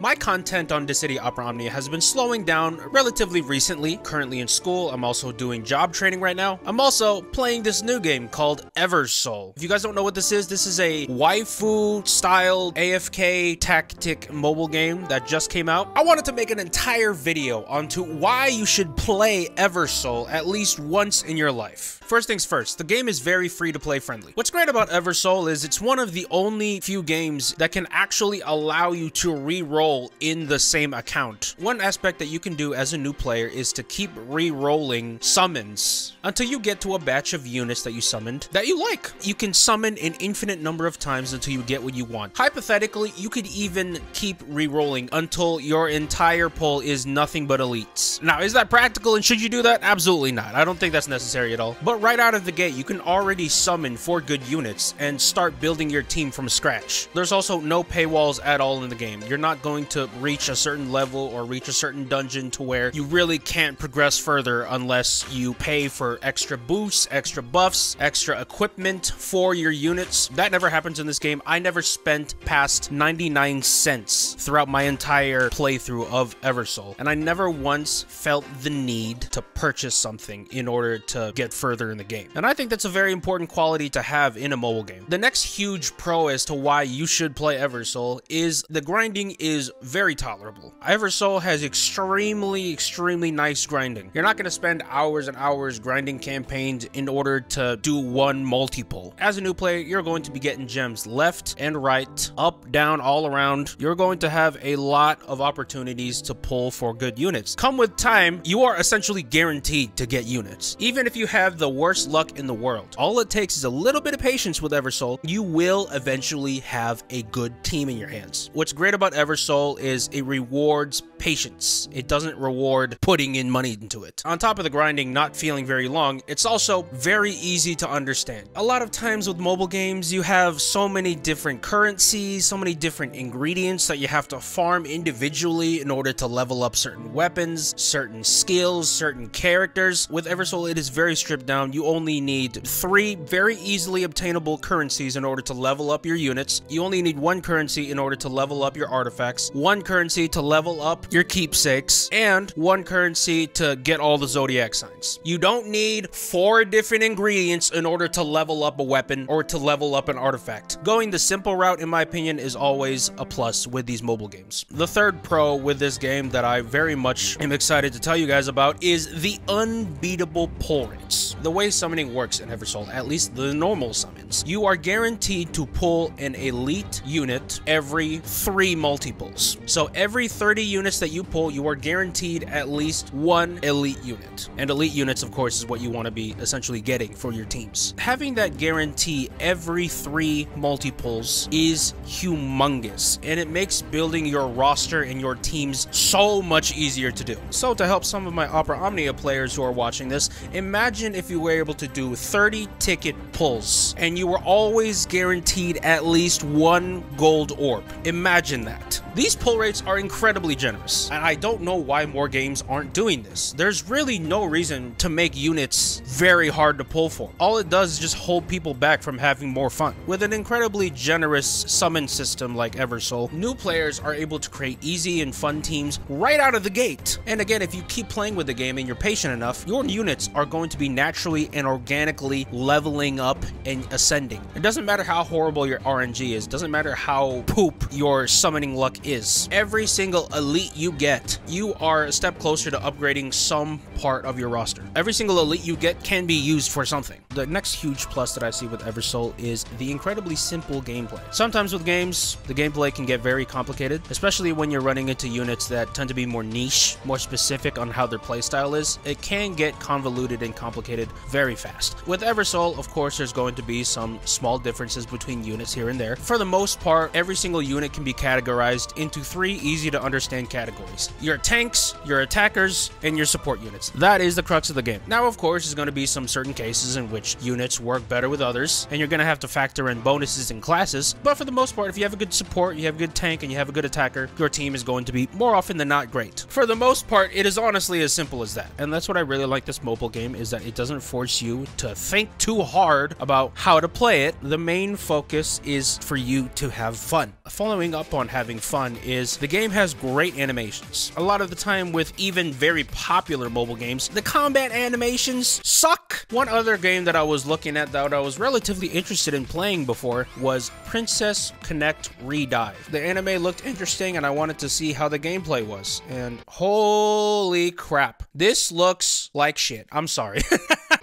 My content on City Opera Omnia has been slowing down relatively recently. Currently in school, I'm also doing job training right now. I'm also playing this new game called Eversoul. If you guys don't know what this is a waifu-style AFK tactic mobile game that just came out. I wanted to make an entire video onto why you should play Eversoul at least once in your life. First things first, the game is very free-to-play friendly. What's great about Eversoul is it's one of the only few games that can actually allow you to re-roll in the same account. One aspect that you can do as a new player is to keep re-rolling summons until you get to a batch of units that you summoned that you like. You can summon an infinite number of times until you get what you want. Hypothetically, you could even keep re-rolling until your entire pull is nothing but elites. Now, is that practical and should you do that? Absolutely not. I don't think that's necessary at all. But right out of the gate, you can already summon 4 good units and start building your team from scratch. There's also no paywalls at all in the game. You're not going to reach a certain level or reach a certain dungeon to where you really can't progress further unless you pay for extra boosts, extra buffs, extra equipment for your units. That never happens in this game. I never spent past 99 cents throughout my entire playthrough of Eversoul, and I never once felt the need to purchase something in order to get further in the game. And I think that's a very important quality to have in a mobile game. The next huge pro as to why you should play Eversoul is the grinding is very tolerable. Eversoul has extremely nice grinding. You're not going to spend hours and hours grinding campaigns in order to do one multi-pull. As a new player, you're going to be getting gems left and right, up, down, all around. You're going to have a lot of opportunities to pull for good units. Come with time, you are essentially guaranteed to get units. Even if you have the worst luck in the world, all it takes is a little bit of patience with Eversoul. You will eventually have a good team in your hands. What's great about Eversoul is it rewards patience. It doesn't reward putting in money into it. On top of the grinding not feeling very long, it's also very easy to understand. A lot of times with mobile games, you have so many different currencies, so many different ingredients that you have to farm individually in order to level up certain weapons, certain skills, certain characters. With Eversoul, it is very stripped down. You only need 3 very easily obtainable currencies in order to level up your units. You only need 1 currency in order to level up your artifacts, 1 currency to level up your keepsakes, and 1 currency to get all the zodiac signs. You don't need 4 different ingredients in order to level up a weapon or to level up an artifact. Going the simple route, in my opinion, is always a plus with these mobile games. The third pro with this game that I very much am excited to tell you guys about is the unbeatable pull rates. The way summoning works in Eversoul, at least the normal summons, you are guaranteed to pull an elite unit every 3 multi-pulls. So every 30 units that you pull, you are guaranteed at least 1 elite unit. And elite units, of course, is what you want to be essentially getting for your teams. Having that guarantee every 3 multi-pulls is humongous, and it makes building your roster and your teams so much easier to do. So to help some of my Opera Omnia players who are watching this, imagine if you were able to do 30 ticket pulls and you were always guaranteed at least 1 gold orb. Imagine that. These pull rates are incredibly generous, and I don't know why more games aren't doing this. There's really no reason to make units very hard to pull for. All it does is just hold people back from having more fun. With an incredibly generous summon system like Eversoul, new players are able to create easy and fun teams right out of the gate. And again, if you keep playing with the game and you're patient enough, your units are going to be naturally and organically leveling up and ascending. It doesn't matter how horrible your RNG is, it doesn't matter how poop your summoning luck is. Every single elite you get, you are a step closer to upgrading some part of your roster. Every single elite you get can be used for something. The next huge plus that I see with Eversoul is the incredibly simple gameplay. Sometimes with games, the gameplay can get very complicated, especially when you're running into units that tend to be more niche, more specific on how their playstyle is. It can get convoluted and complicated very fast. With Eversoul, of course, there's going to be some small differences between units here and there. For the most part, every single unit can be categorized into 3 easy to understand categories: your tanks, your attackers, and your support units. animations. That is the crux of the game. Now, of course, there's going to be some certain cases in which units work better with others, and you're going to have to factor in bonuses and classes, but for the most part, if you have a good support, you have a good tank, and you have a good attacker, your team is going to be more often than not great. For the most part, it is honestly as simple as that, and that's what I really like this mobile game, is that it doesn't force you to think too hard about how to play it. The main focus is for you to have fun. Following up on having fun is the game has great animations. A lot of the time with even very popular mobile games, the combat animations suck. One other game that I was looking at that I was relatively interested in playing before was Princess Connect Redive. The anime looked interesting and I wanted to see how the gameplay was, and holy crap, this looks like shit. I'm sorry.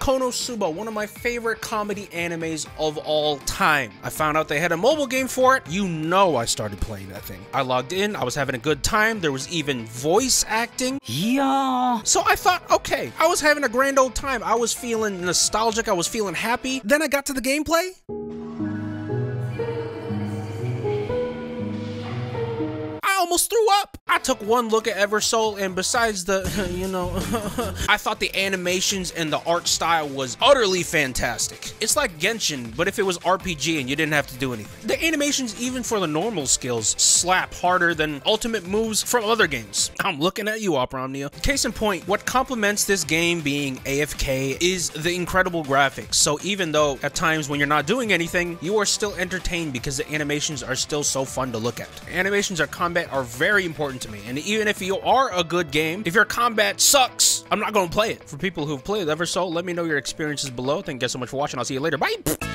Konosuba, one of my favorite comedy animes of all time. I found out they had a mobile game for it. You know I started playing that thing. I logged in, I was having a good time. There was even voice acting. Yeah. So I thought, okay, I was having a grand old time. I was feeling nostalgic, I was feeling happy. Then I got to the gameplay. Almost threw up. I took one look at Eversoul, and besides the, I thought the animations and the art style was utterly fantastic. It's like Genshin, but if it was RPG and you didn't have to do anything. The animations, even for the normal skills, slap harder than ultimate moves from other games. I'm looking at you, Opera Omnia. Case in point, what complements this game being AFK is the incredible graphics. So even though at times when you're not doing anything, you are still entertained because the animations are still so fun to look at. Animations or combat are very important to me, and even if you are a good game, if your combat sucks, I'm not going to play it. For people who've played Eversoul, let me know your experiences below. Thank you guys so much for watching. I'll see you later. Bye!